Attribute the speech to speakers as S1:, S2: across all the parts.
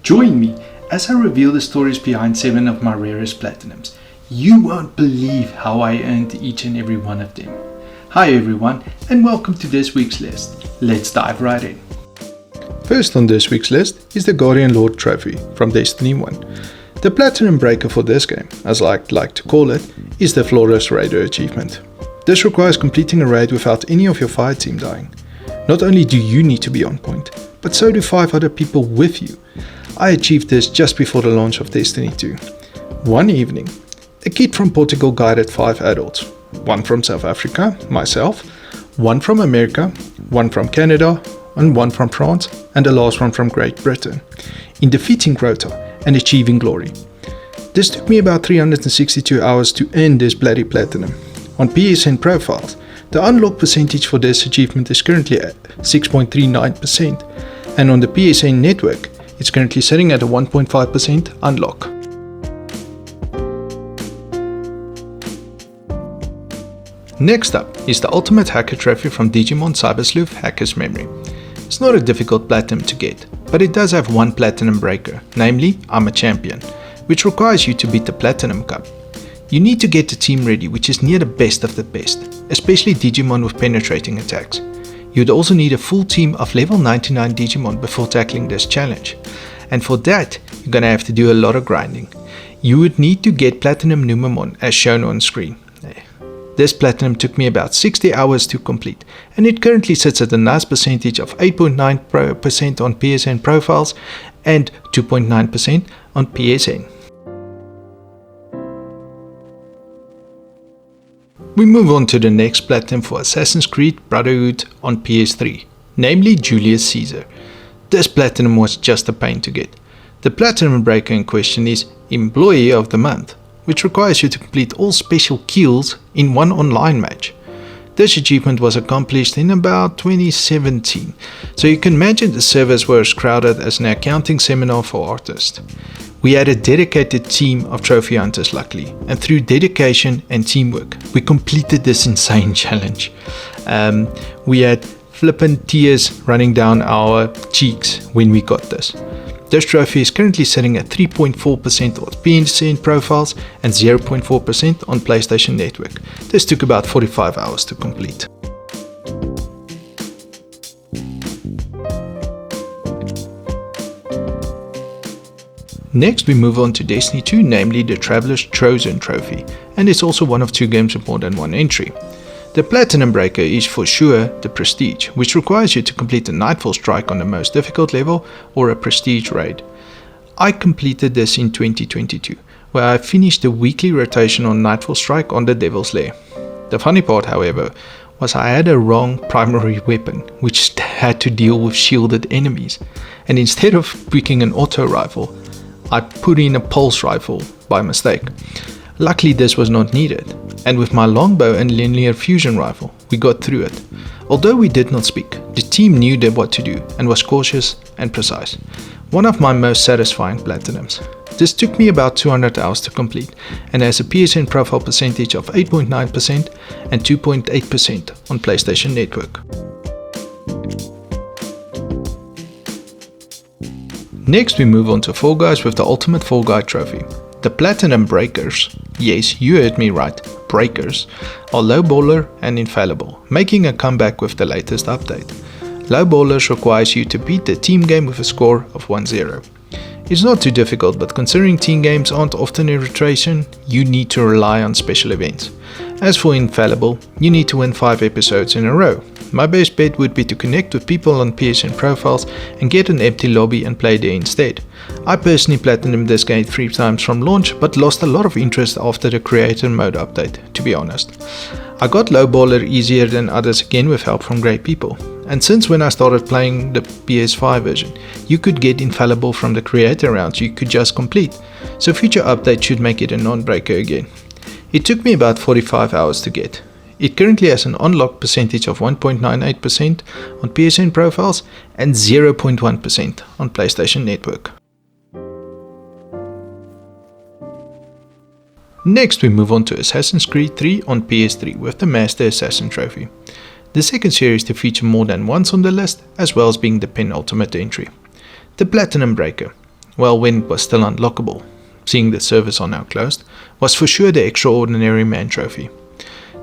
S1: Join me as I reveal the stories behind 7 of my rarest platinums. You won't believe how I earned each and every one of them. Hi everyone, and welcome to this week's list. Let's dive right in.
S2: First on this week's list is the Guardian Lord trophy from Destiny 1. The platinum breaker for this game, as I like to call it, is the Flawless Raider achievement. This requires completing a raid without any of your fire team dying. Not only do you need to be on point, but so do 5 other people with you. I achieved this just before the launch of Destiny 2. One evening, a kid from Portugal guided 5 adults. 1 from South Africa, myself, 1 from America, 1 from Canada, and 1 from France, and the last one from Great Britain, in defeating Crota and achieving glory. This took me about 362 hours to earn this bloody platinum. On PSN profiles, the unlock percentage for this achievement is currently at 6.39%, and on the PSN network, it's currently sitting at a 1.5% unlock. Next up is the Ultimate Hacker Trophy from Digimon Cyber Sleuth Hacker's Memory. It's not a difficult platinum to get, but it does have one platinum breaker, namely I'm a Champion, which requires you to beat the Platinum Cup. You need to get the team ready, which is near the best of the best, especially Digimon with penetrating attacks. You'd also need a full team of level 99 Digimon before tackling this challenge, and for that you're gonna have to do a lot of grinding. You would need to get Platinum Numemon as shown on screen. This platinum took me about 60 hours to complete, and it currently sits at a nice percentage of 8.9% on PSN profiles and 2.9% on PSN. We move on to the next platinum for Assassin's Creed Brotherhood on PS3, namely Julius Caesar. This platinum was just a pain to get. The platinum breaker in question is Employee of the Month, which requires you to complete all special kills in one online match. This achievement was accomplished in about 2017, so you can imagine the servers were as crowded as an accounting seminar for artists. We had a dedicated team of trophy hunters luckily, and through dedication and teamwork, we completed this insane challenge. We had flippin' tears running down our cheeks when we got this. This trophy is currently sitting at 3.4% on PSN profiles and 0.4% on PlayStation Network. This took about 45 hours to complete. Next we move on to Destiny 2, namely the Traveler's Chosen trophy, and it's also one of 2 games with more than 1 entry. The platinum breaker is for sure the Prestige, which requires you to complete a Nightfall Strike on the most difficult level or a Prestige raid. I completed this in 2022, where I finished the weekly rotation on Nightfall Strike on the Devil's Lair. The funny part, however, was I had a wrong primary weapon, which had to deal with shielded enemies, and instead of picking an auto rifle, I put in a pulse rifle by mistake. Luckily this was not needed, and with my longbow and linear fusion rifle, we got through it. Although we did not speak, the team knew what to do and was cautious and precise. One of my most satisfying platinums. This took me about 200 hours to complete, and has a PSN profile percentage of 8.9% and 2.8% on PlayStation Network. Next we move on to Fall Guys with the Ultimate Fall Guy trophy. The Platinum Breakers, yes you heard me right, breakers, are Lowballer and Infallible, making a comeback with the latest update. Lowballers requires you to beat the team game with a score of 1-0. It's not too difficult, but considering team games aren't often in rotation, you need to rely on special events. As for Infallible, you need to win 5 episodes in a row. My best bet would be to connect with people on PSN profiles and get an empty lobby and play there instead. I personally platinumed this game 3 times from launch, but lost a lot of interest after the creator mode update, to be honest. I got Lowballer easier than others again with help from great people. And since when I started playing the PS5 version, you could get Infallible from the creator rounds you could just complete, so future updates should make it a non-breaker again. It took me about 45 hours to get. It currently has an unlock percentage of 1.98% on PSN profiles and 0.1% on PlayStation Network. Next we move on to Assassin's Creed 3 on PS3 with the Master Assassin trophy. The second series to feature more than once on the list, as well as being the penultimate entry. The Platinum Breaker. well, when it was still unlockable, seeing the servers are now closed, was for sure the Extraordinary Man trophy.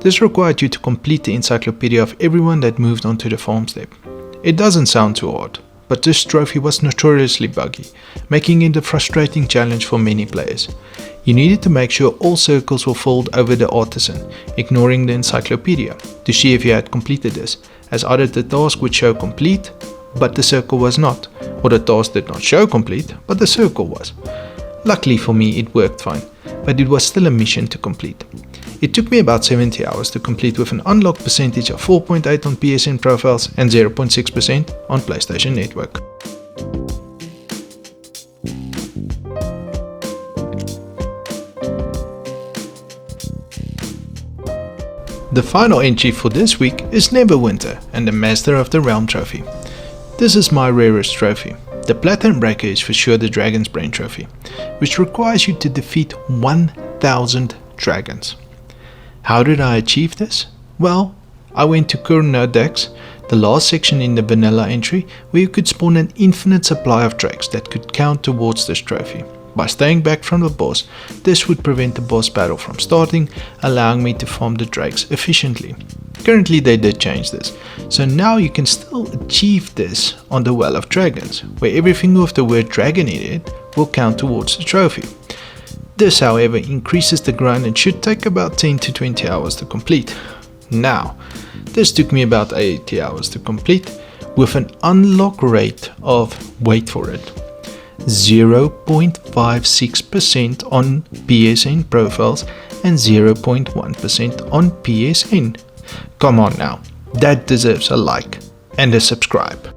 S2: This required you to complete the encyclopedia of everyone that moved onto the farm step. It doesn't sound too hard, but this trophy was notoriously buggy, making it a frustrating challenge for many players. You needed to make sure all circles were filled over the artisan, ignoring the encyclopedia, to see if you had completed this, as either the task would show complete, but the circle was not, or the task did not show complete, but the circle was. Luckily for me it worked fine, but it was still a mission to complete. It took me about 70 hours to complete with an unlocked percentage of 4.8 on PSN profiles and 0.6% on PlayStation Network. The final entry for this week is Neverwinter and the Master of the Realm trophy. This is my rarest trophy. The Platinum Breaker is for sure the Dragon's Brain trophy, which requires you to defeat 1000 dragons. How did I achieve this? Well, I went to Kurnodex, the last section in the vanilla entry, where you could spawn an infinite supply of drakes that could count towards this trophy. By staying back from the boss, this would prevent the boss battle from starting, allowing me to farm the drakes efficiently. Currently they did change this, so now you can still achieve this on the Well of Dragons, where everything with the word dragon in it will count towards the trophy. This, however, increases the grind and should take about 10 to 20 hours to complete. Now, this took me about 80 hours to complete, with an unlock rate of, wait for it, 0.56% on PSN profiles and 0.1% on PSN. Come on now, that deserves a like and a subscribe.